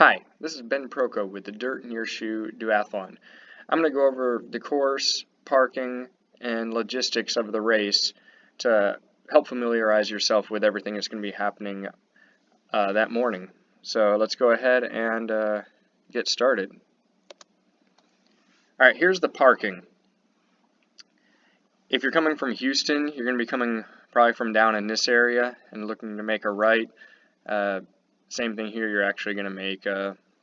Hi, this is Ben Proko with the Dirt in Your Shoe Duathlon. I'm going to go over the course, parking, and logistics of the race to help familiarize yourself with everything that's going to be happening that morning. So let's go ahead and get started. Alright, here's the parking. If you're coming from Houston, you're going to be coming probably from down in this area and looking to make a right. Same thing here, you're actually going to make,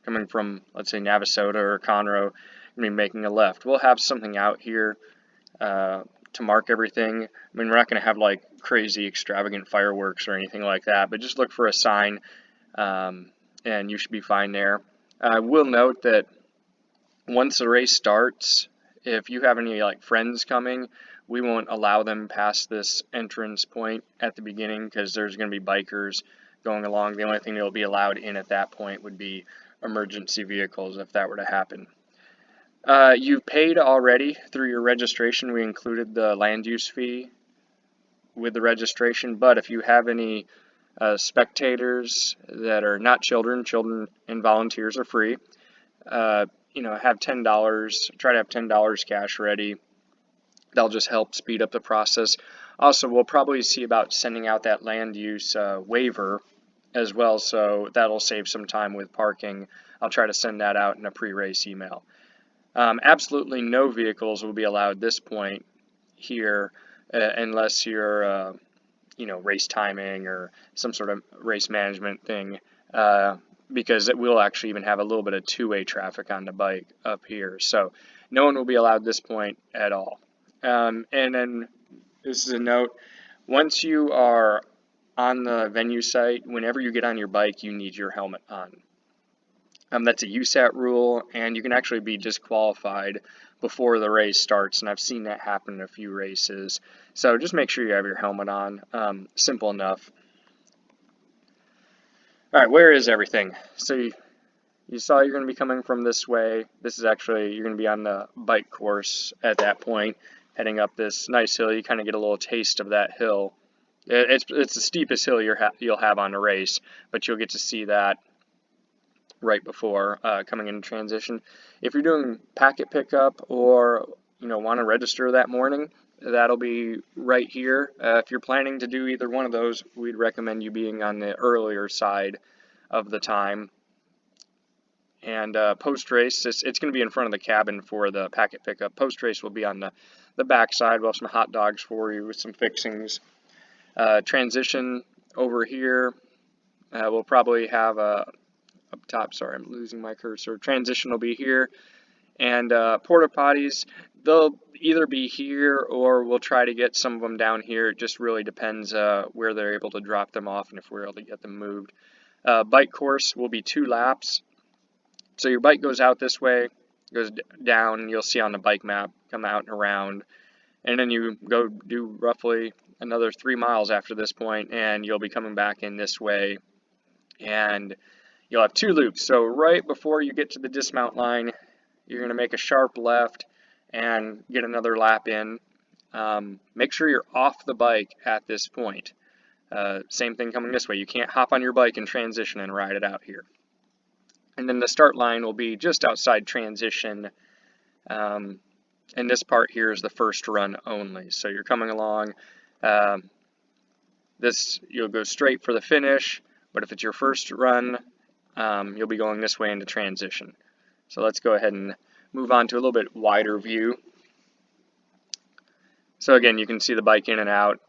coming from, let's say, Navasota or Conroe, you're going to be making a left. We'll have something out here to mark everything. I mean, we're not going to have like crazy extravagant fireworks or anything like that, but just look for a sign and you should be fine there. I will note that once the race starts, if you have any like friends coming, we won't allow them past this entrance point at the beginning because there's going to be bikers going along. The only thing that will be allowed in at that point would be emergency vehicles if that were to happen. You've paid already through your registration. We included the land use fee with the registration, but if you have any spectators that are not children and volunteers are free, have $10, try to have $10 cash ready. That'll just help speed up the process. Also, we'll probably see about sending out that land use waiver as well, so that'll save some time with parking. I'll try to send that out in a pre-race email. Absolutely no vehicles will be allowed at this point here unless you're, race timing or some sort of race management thing, because it will actually even have a little bit of two-way traffic on the bike up here. So no one will be allowed at this point at all. And then this is a note, once you are on the venue site, whenever you get on your bike, you need your helmet on. That's a USAT rule, and you can actually be disqualified before the race starts, and I've seen that happen in a few races. So just make sure you have your helmet on. Simple enough. All right, where is everything? So you saw you're going to be coming from this way. This is actually, you're going to be on the bike course at that point, heading up this nice hill. You kind of get a little taste of that hill. It's the steepest hill you'll have on the race, but you'll get to see that right before coming into transition. If you're doing packet pickup or want to register that morning, that'll be right here. If you're planning to do either one of those, we'd recommend you being on the earlier side of the time. And post-race, it's going to be in front of the cabin for the packet pickup. Post-race will be on the back side. We'll have some hot dogs for you with some fixings. Transition over here, we'll probably have up top, sorry, I'm losing my cursor. Transition will be here. And porta potties, they'll either be here or we'll try to get some of them down here. It just really depends where they're able to drop them off and if we're able to get them moved. Bike course will be 2 laps. So your bike goes out this way, goes down, and you'll see on the bike map, come out and around. And then you go do roughly another 3 miles after this point, and you'll be coming back in this way. And you'll have 2 loops. So right before you get to the dismount line, you're going to make a sharp left and get another lap in. Make sure you're off the bike at this point. Same thing coming this way. You can't hop on your bike in transition and ride it out here. And then the start line will be just outside transition. And this part here is the first run only. So you're coming along. You'll go straight for the finish. But if it's your first run, you'll be going this way into transition. So let's go ahead and move on to a little bit wider view. So again, you can see the bike in and out,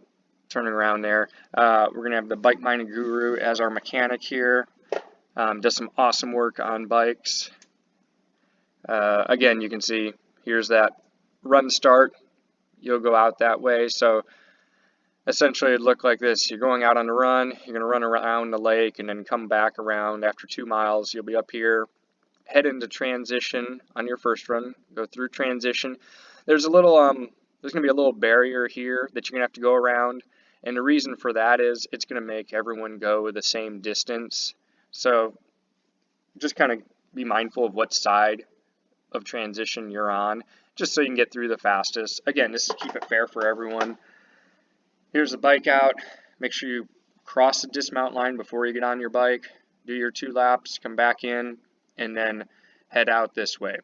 turning around there. We're going to have the Bike Minded Guru as our mechanic here. Does some awesome work on bikes. Again, you can see here's that run start. You'll go out that way. So essentially it'd look like this. You're going out on the run, you're going to run around the lake and then come back around after 2 miles. You'll be up here, head into transition on your first run, go through transition. There's going to be a little barrier here that you're going to have to go around. And the reason for that is it's going to make everyone go the same distance. So just kind of be mindful of what side of transition you're on, just so you can get through the fastest. Again, this is keep it fair for everyone. Here's the bike out. Make sure you cross the dismount line before you get on your bike. do your 2 laps, come back in, and then head out this way.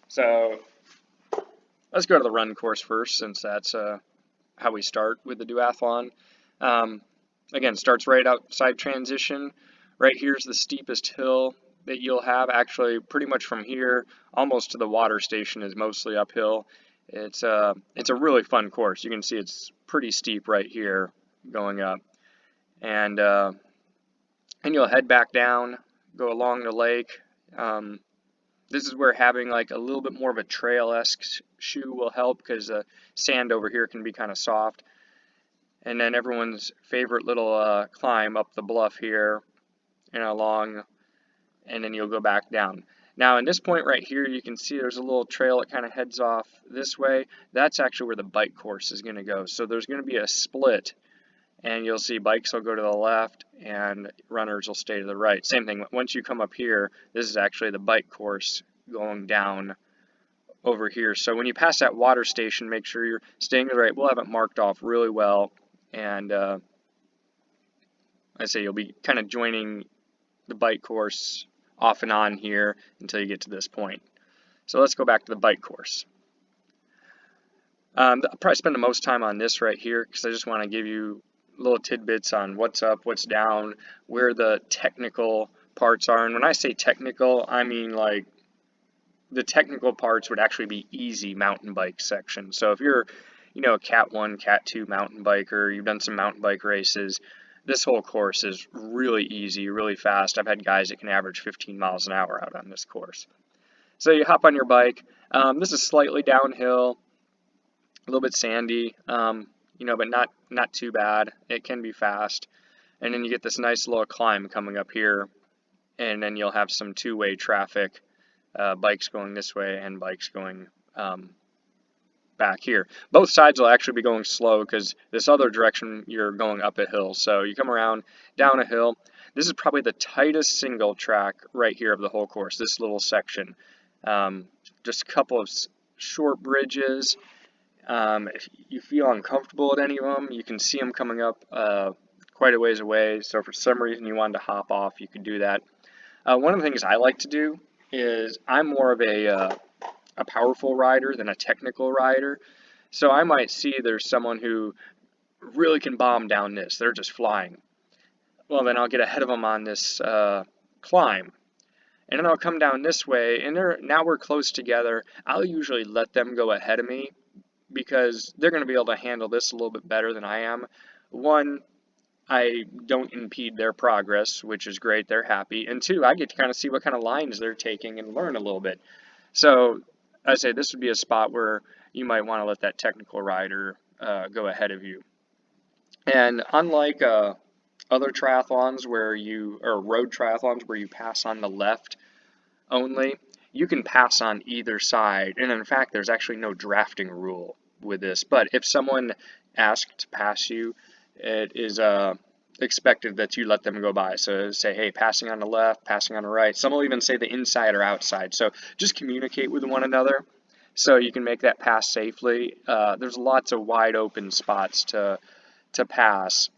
So let's go to the run course first, since that's how we start with the duathlon. Again, starts right outside transition. Right here's the steepest hill that you'll have. Actually, pretty much from here almost to the water station is mostly uphill. It's a really fun course. You can see it's pretty steep right here going up, and you'll head back down, go along the lake. This is where having like a little bit more of a trail-esque shoe will help, because the sand over here can be kind of soft. And then everyone's favorite little climb up the bluff here and along, and then you'll go back down. Now in this point right here, you can see there's a little trail that kind of heads off this way. That's actually where the bike course is going to go. So there's going to be a split, and you'll see bikes will go to the left and runners will stay to the right. Same thing, once you come up here, this is actually the bike course going down over here. So when you pass that water station, make sure you're staying to the right. We'll have it marked off really well, and I say you'll be kind of joining the bike course off and on here until you get to this point. So let's go back to the bike course. I'll probably spend the most time on this right here, because I just want to give you little tidbits on what's up, what's down, where the technical parts are. And when I say technical, I mean like the technical parts would actually be easy mountain bike section. So if you're, a Cat 1, Cat 2 mountain biker, you've done some mountain bike races, this whole course is really easy, really fast. I've had guys that can average 15 miles an hour out on this course. So you hop on your bike. This is slightly downhill, a little bit sandy, but not too bad. It can be fast. And then you get this nice little climb coming up here, and then you'll have some two-way traffic, bikes going this way and bikes going back here. Both sides will actually be going slow, because this other direction you're going up a hill. So you come around down a hill. This is probably the tightest single track right here of the whole course, this little section. Just a couple of short bridges. If you feel uncomfortable at any of them, you can see them coming up quite a ways away. So for some reason you wanted to hop off, you could do that. One of the things I like to do is I'm more of a powerful rider than a technical rider. So I might see there's someone who really can bomb down this. They're just flying. Well, then I'll get ahead of them on this climb. And then I'll come down this way, and now we're close together. I'll usually let them go ahead of me, because they're going to be able to handle this a little bit better than I am. One, I don't impede their progress, which is great. They're happy. And two, I get to kind of see what kind of lines they're taking and learn a little bit. So I say this would be a spot where you might want to let that technical rider go ahead of you. And unlike other triathlons or road triathlons where you pass on the left only, you can pass on either side. And in fact, there's actually no drafting rule with this. But if someone asks to pass you, it is expected that you let them go by. So say, hey, passing on the left, passing on the right. Some will even say the inside or outside. So just communicate with one another so you can make that pass safely. There's lots of wide open spots to pass.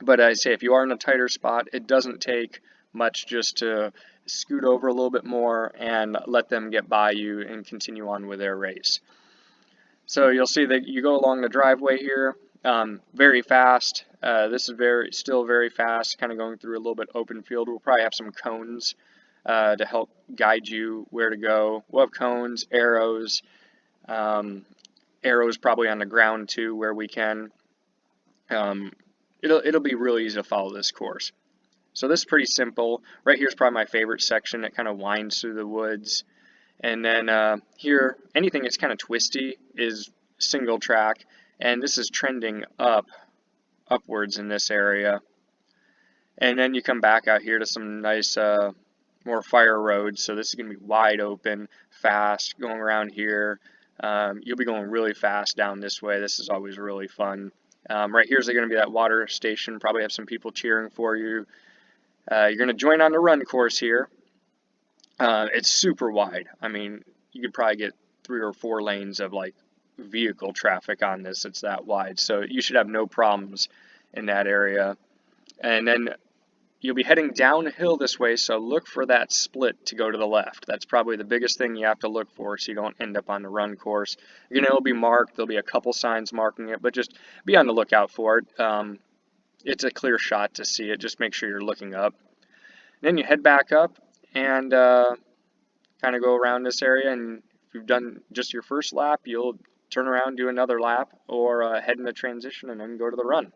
But I say if you are in a tighter spot, it doesn't take much just to scoot over a little bit more and let them get by you and continue on with their race. So you'll see that you go along the driveway here, very fast. This is still very fast, kind of going through a little bit open field. We'll probably have some cones to help guide you where to go. We'll have cones, arrows probably on the ground too where we can. It'll be really easy to follow this course. So this is pretty simple. Right here is probably my favorite section. It kind of winds through the woods. And then here, anything that's kind of twisty is single track. And this is trending upwards in this area. And then you come back out here to some nice, more fire roads. So this is going to be wide open, fast, going around here. You'll be going really fast down this way. This is always really fun. Right here is going to be that water station. Probably have some people cheering for you. You're going to join on the run course here. It's super wide. I mean, you could probably get 3 or 4 lanes of like vehicle traffic on this. It's that wide. So you should have no problems in that area. And then you'll be heading downhill this way, so look for that split to go to the left. That's probably the biggest thing you have to look for so you don't end up on the run course. It'll be marked. There'll be a couple signs marking it, but just be on the lookout for it. It's a clear shot to see it. Just make sure you're looking up. Then you head back up and kind of go around this area, and if you've done just your first lap, you'll turn around, do another lap, or head into transition and then go to the run.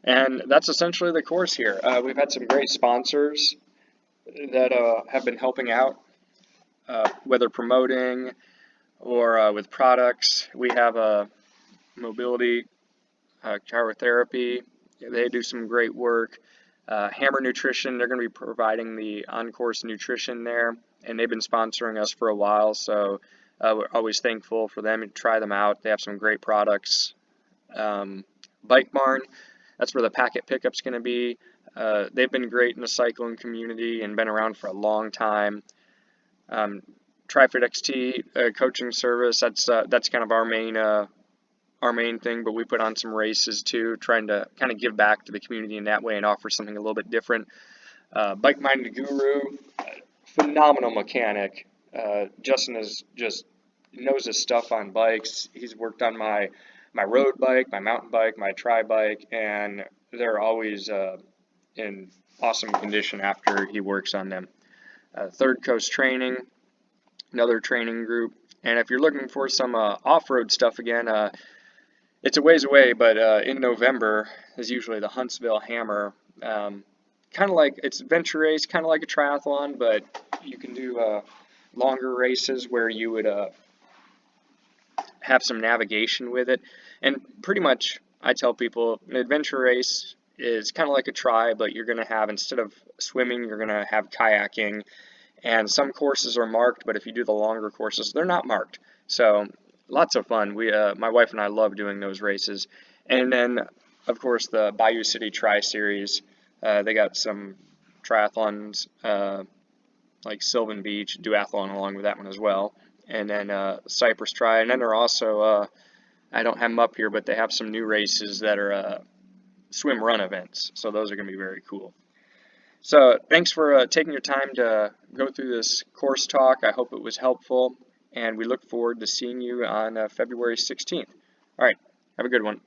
And that's essentially the course here. We've had some great sponsors that have been helping out, whether promoting or with products. We have a mobility chirotherapy. They do some great work. Hammer Nutrition, they're going to be providing the on-course nutrition there, and they've been sponsoring us for a while, so we're always thankful for them and try them out. They have some great products. Bike Barn, that's where the Packet Pickup's going to be. They've been great in the cycling community and been around for a long time. TriFit XT coaching service, that's kind of our main thing, but we put on some races too, trying to kind of give back to the community in that way and offer something a little bit different. Bike Minded Guru, phenomenal mechanic. Justin knows his stuff on bikes. He's worked on my road bike, my mountain bike, my tri bike, and they're always in awesome condition after he works on them. Third Coast Training, another training group. And if you're looking for some off-road stuff again, it's a ways away, but in November is usually the Huntsville Hammer. Kind of like, it's adventure race, kind of like a triathlon, but you can do longer races where you would have some navigation with it. And pretty much, I tell people, an adventure race is kind of like a tri, but you're going to have, instead of swimming, you're going to have kayaking. And some courses are marked, but if you do the longer courses, they're not marked. So lots of fun. My wife and I love doing those races. And then, of course, the Bayou City Tri-Series. They got some triathlons, like Sylvan Beach, duathlon along with that one as well. And then Cypress Tri. And then they're also, I don't have them up here, but they have some new races that are swim run events. So those are going to be very cool. So thanks for taking your time to go through this course talk. I hope it was helpful, and we look forward to seeing you on February 16th. All right, have a good one.